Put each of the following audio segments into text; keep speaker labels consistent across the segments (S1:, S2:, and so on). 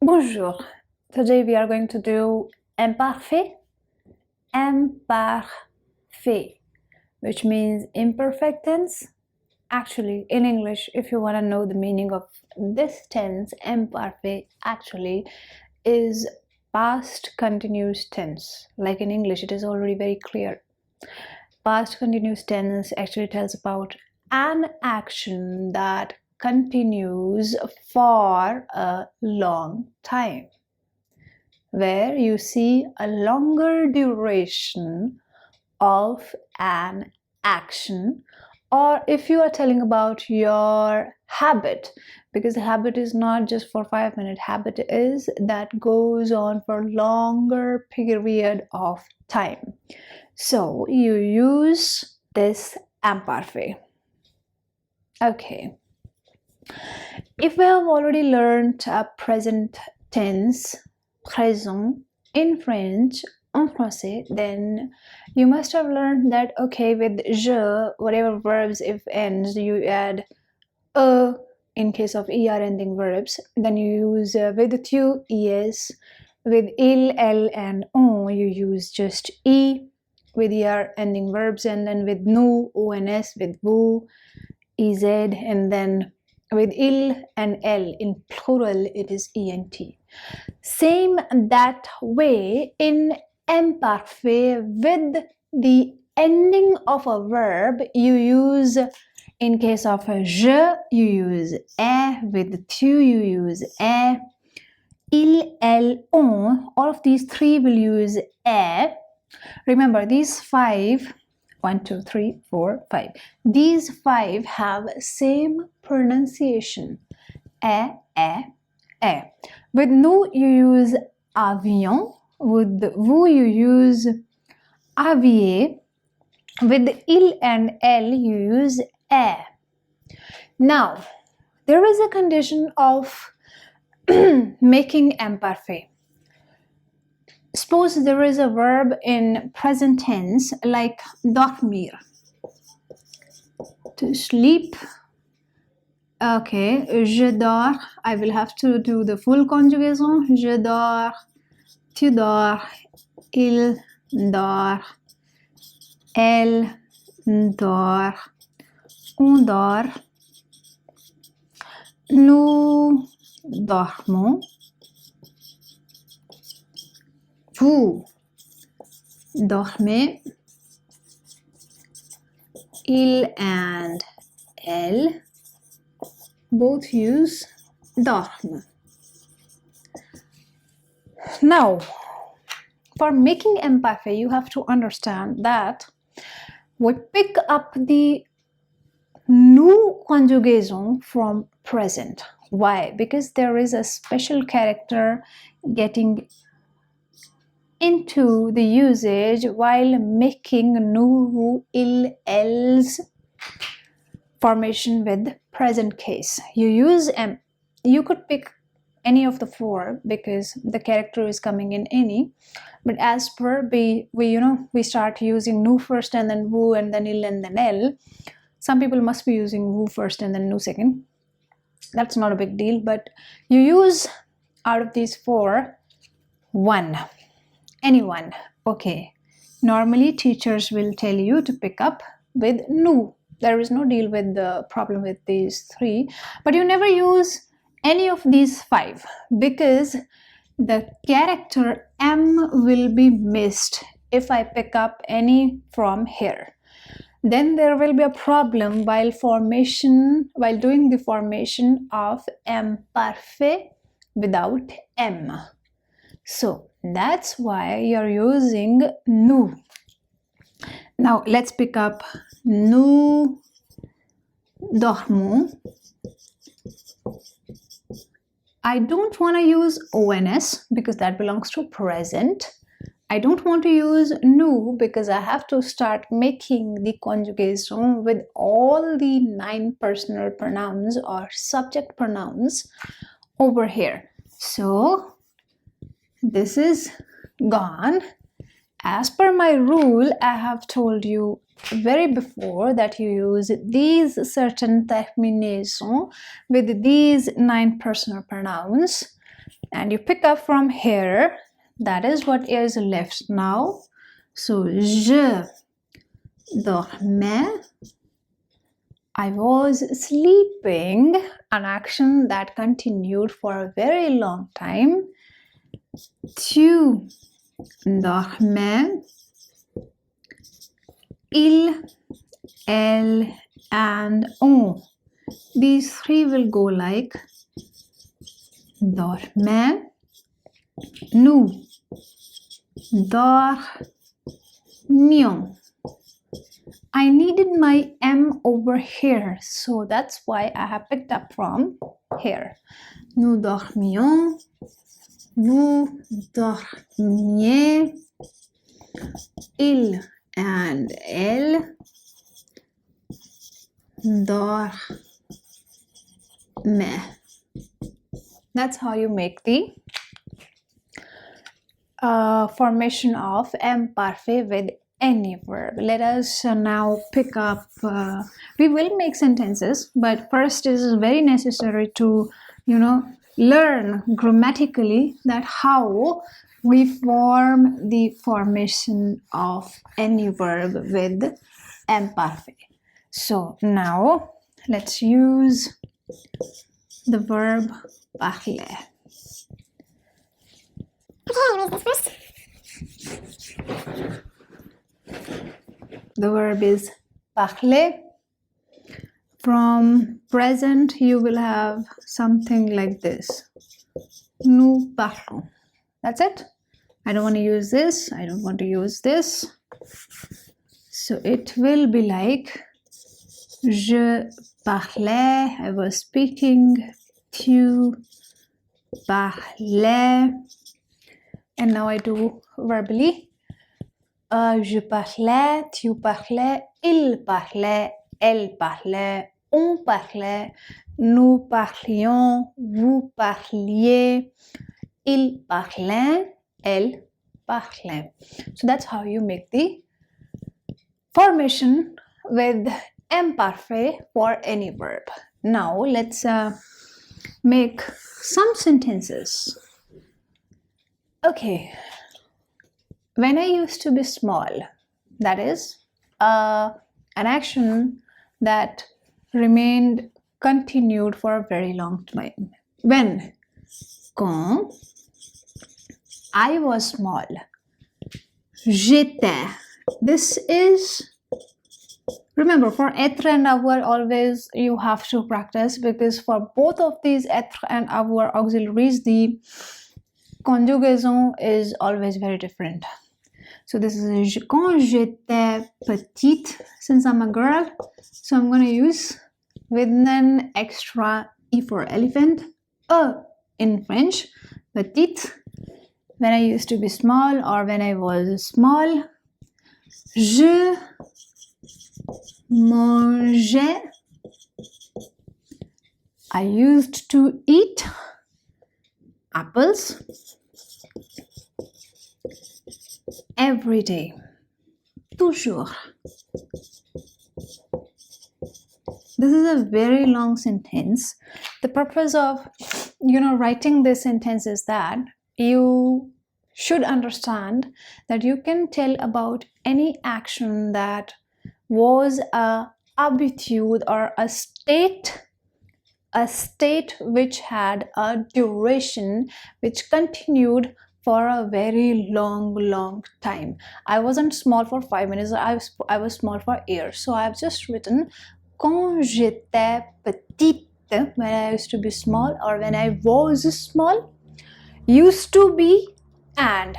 S1: Bonjour. Today we are going to do imparfait, imparfait, which means imperfect tense. Actually, in English, if you want to know the meaning of this tense, imparfait actually is past continuous tense. Like in English, it is already very clear. Past continuous tense actually tells about an action that continues for a long time, where you see a longer duration of an action, or if you are telling about your habit, because habit is not just for 5 minutes, habit is that goes on for longer period of time. So you use this imparfait. Okay, if we have already learned a present tense, présent, in French, en français, then you must have learned that, okay, with je, whatever verbs, if ends, you add a in case of er ending verbs. Then you use with tu, es. With il, elle, and on, you use just e with er ending verbs. And then with nous, ons, with vous, ez, and then with il and elle in plural, it is aint. Same that way in imparfait, with the ending of a verb, you use, in case of je, you use est, with tu, you use est, il, elle, on, all of these three will use est. Remember, these five, 1, 2, 3, 4, 5. These five have same pronunciation. Eh, eh, eh. With nous, you use avion. With vous, you use aviez. With il and elle, you use est. Now, there is a condition of making imparfait. Suppose there is a verb in present tense like dormir, to sleep. Okay, je dors. I will have to do the full conjugation. Je dors, tu dors, il dort, elle dort, on dort, nous dormons, vous dormez, il and elle both use dorment. Now, for making imparfait, you have to understand that we pick up the nous conjugation from present. Why? Because there is a special character getting into the usage while making nous, vous, il, elles formation with present case. You use you could pick any of the four because the character is coming in any, but as per we start using nous first and then vous and then il and then elle. Some people must be using vous first and then nous second. That's not a big deal, but you use out of these four one, anyone. Okay, normally teachers will tell you to pick up with nous. There is no deal with the problem with these three, but you never use any of these five because the character M will be missed if I pick up any from here. Then there will be a problem while doing the formation of imparfait without M. So that's why you're using nous. Now let's pick up nous dormons. I don't want to use ons because that belongs to present. I don't want to use nous because I have to start making the conjugation with all the 9 personal pronouns or subject pronouns over here. So this is gone. As per my rule, I have told you very before that you use these certain terminations with these 9 personal pronouns and you pick up from here. That is what is left now. So je dormais, I was sleeping, an action that continued for a very long time. Tu dormais, il, elle, and on. These three will go like dormait, nous dormions. I needed my M over here, so that's why I have picked up from here. Nous dormions, vous dormiez, il and elle dormaient. That's how you make the formation of imparfait with any verb. Let us now pick up, we will make sentences, but first it is very necessary to, learn grammatically that how we form the formation of any verb with imparfait. So now let's use the verb parler. The verb is parler. From present, you will have something like this. Nous parlons. That's it. I don't want to use this. I don't want to use this. So it will be like je parlais. I was speaking. Tu parlais. And now I do verbally. Je parlais, tu parlais, il parlait, elle parlait, on parlait, nous parlions, vous parliez, il parlait, elle parlait. So that's how you make the formation with imparfait for any verb. Now let's make some sentences. Okay. When I used to be small, that is an action that remained continued for a very long time. When? Quand I was small. J'étais. This is, remember, for être and avoir always you have to practice, because for both of these être and avoir auxiliaries, the conjugaison is always very different. So this is quand j'étais petite, since I'm a girl, so I'm going to use with an extra E for elephant, in French, petite, when I used to be small or when I was small. Je mangeais, I used to eat apples every day, toujours. This is a very long sentence. The purpose of, writing this sentence is that you should understand that you can tell about any action that was a habitude or a state which had a duration which continued for a very long time. I wasn't small for 5 minutes, I was small for years. So I've just written quand j'étais petite, when I used to be small, or when I was small. Used to be and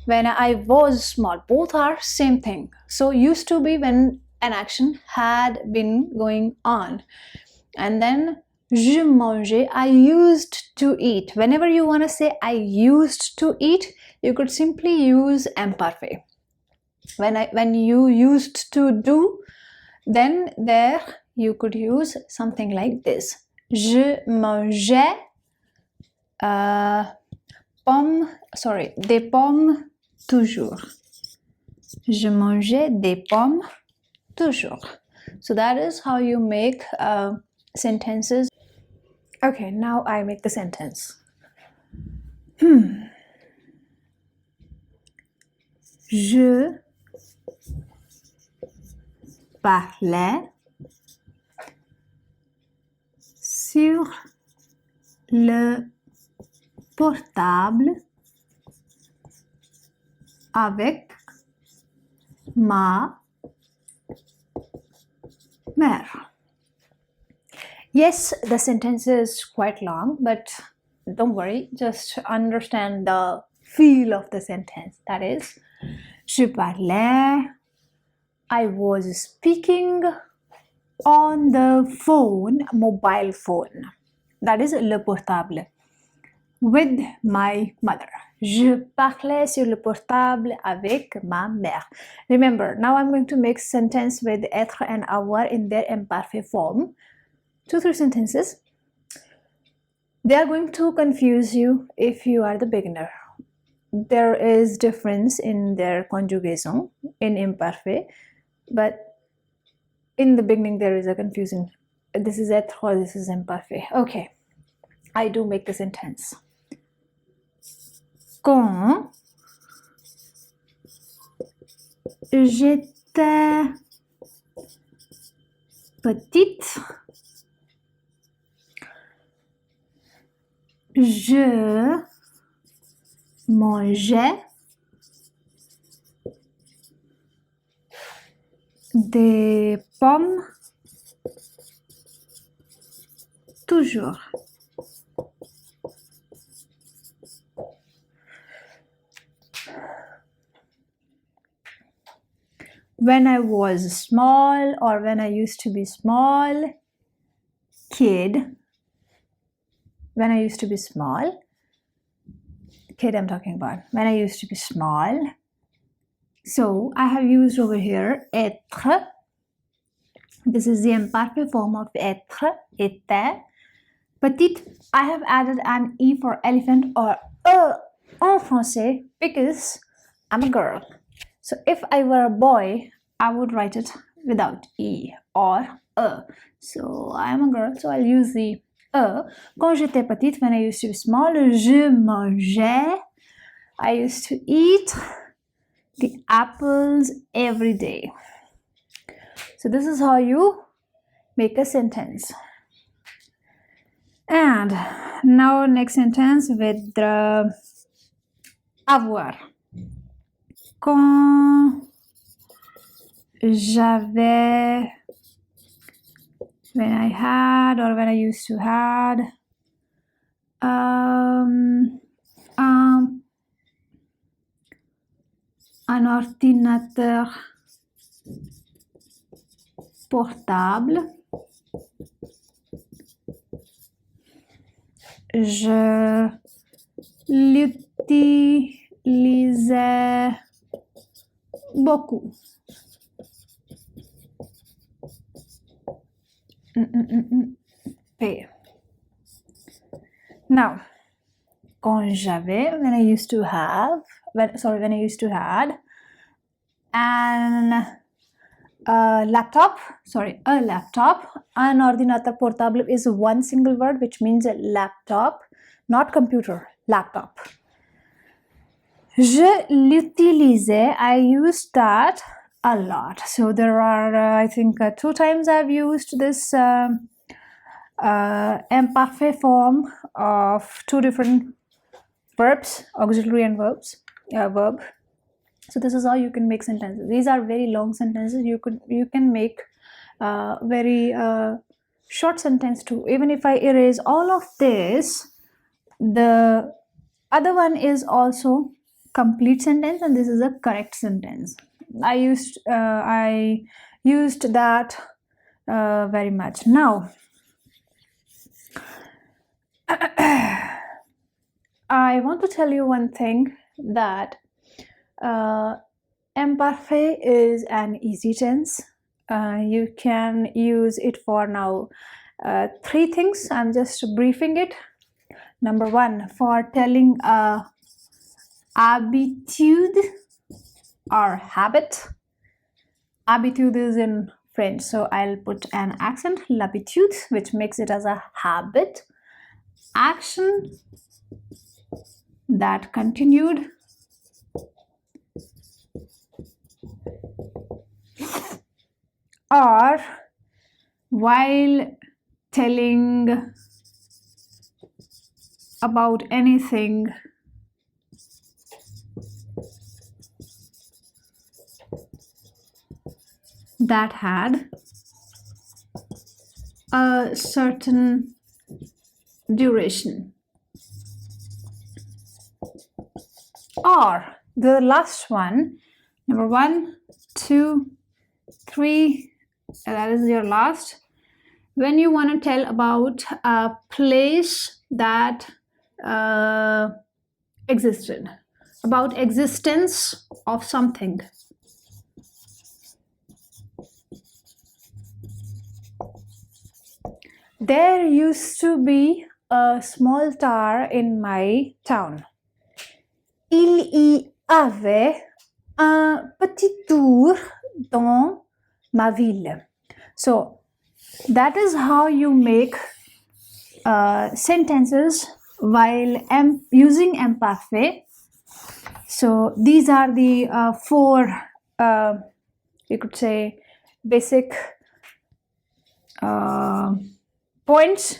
S1: when I was small, both are same thing. So used to be when an action had been going on. And then je mangeais, I used to eat. Whenever you want to say I used to eat, you could simply use imparfait. When you used to do, then there you could use something like this. Je mangeais des pommes toujours. Je mangeais des pommes toujours. So that is how you make sentences. Okay, now I make the sentence. Je parlais sur le portable avec ma mère. Yes, the sentence is quite long, but don't worry, just understand the feel of the sentence. That is, je parlais, I was speaking on the phone, mobile phone. That is le portable. With my mother. Je parlais sur le portable avec ma mère. Remember, now I'm going to make sentence with être and avoir in their imperfect form. 2-3 sentences. They are going to confuse you if you are the beginner. There is difference in their conjugation in imperfect, but in the beginning there is a confusion. This is être or this is imperfect. Okay, I do make the sentence. Quand j'étais petite, je mangeais des pommes toujours. When I was small, or when I used to be small kid, when I used to be small kid, I'm talking about when I used to be small. So I have used over here être. This is the imperfect form of être, était. Petite, I have added an e for elephant or en français because I'm a girl. So if I were a boy, I would write it without e or a. So I am a girl, so I'll use the a. Quand j'étais petite, when I used to be small, je mangeais. I used to eat the apples every day. So this is how you make a sentence. And now next sentence with the avoir. Quand j'avais, when I had or when I used to had un ordinateur portable, je l'utilisais beaucoup. P. Now, quand j'avais, when I used to have, when I used to had an laptop, un ordinateur portable is one single word which means a laptop, not computer, laptop. Je l'utilisais, I used that a lot. So there are, I think, 2 times I've used this imperfect form of 2 different verbs, auxiliary and verb. So this is how you can make sentences. These are very long sentences. You can make very short sentence too. Even if I erase all of this, the other one is also complete sentence, and this is a correct sentence. I used that very much. Now I want to tell you one thing, that imperfect is an easy tense. You can use it for now 3 things. I'm just briefing it. Number 1, for telling a habitude or habit. Habitude is in French, so I'll put an accent, l'habitude, which makes it as a habit. Action, that continued, or while telling about anything that had a certain duration. Or the last one, number 1, 2, 3, that is your last. When you want to tell about a place that existed, about existence of something. There used to be a small tower in my town. Il y avait un petit tour dans ma ville. So that is how you make sentences while using imparfait. So these are the 4 you could say basic points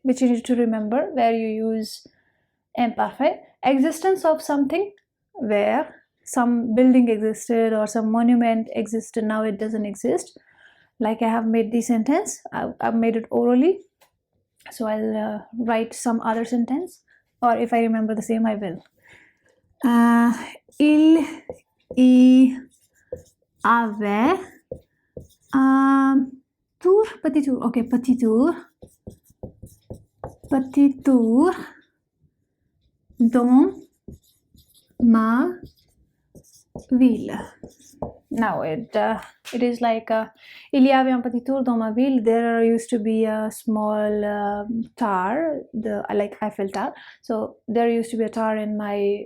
S1: which you need to remember where you use imperfect. Existence of something, where some building existed or some monument existed, now it doesn't exist. Like I have made the sentence, I've made it orally, so I'll write some other sentence, or if I remember the same I will. Il y avait un tour, petit tour, okay, petit tour dans ma ville. Now it is like il y avait un petit tour dans ma ville. There used to be a small tower, like Eiffel Tower. So there used to be a tower in my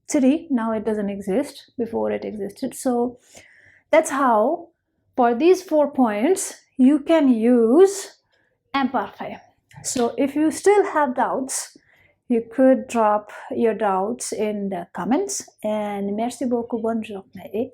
S1: city. Now it doesn't exist. Before it existed. So that's how for these 4 points you can use imparfait. So if you still have doubts, you could drop your doubts in the comments. And merci beaucoup, bonne journée.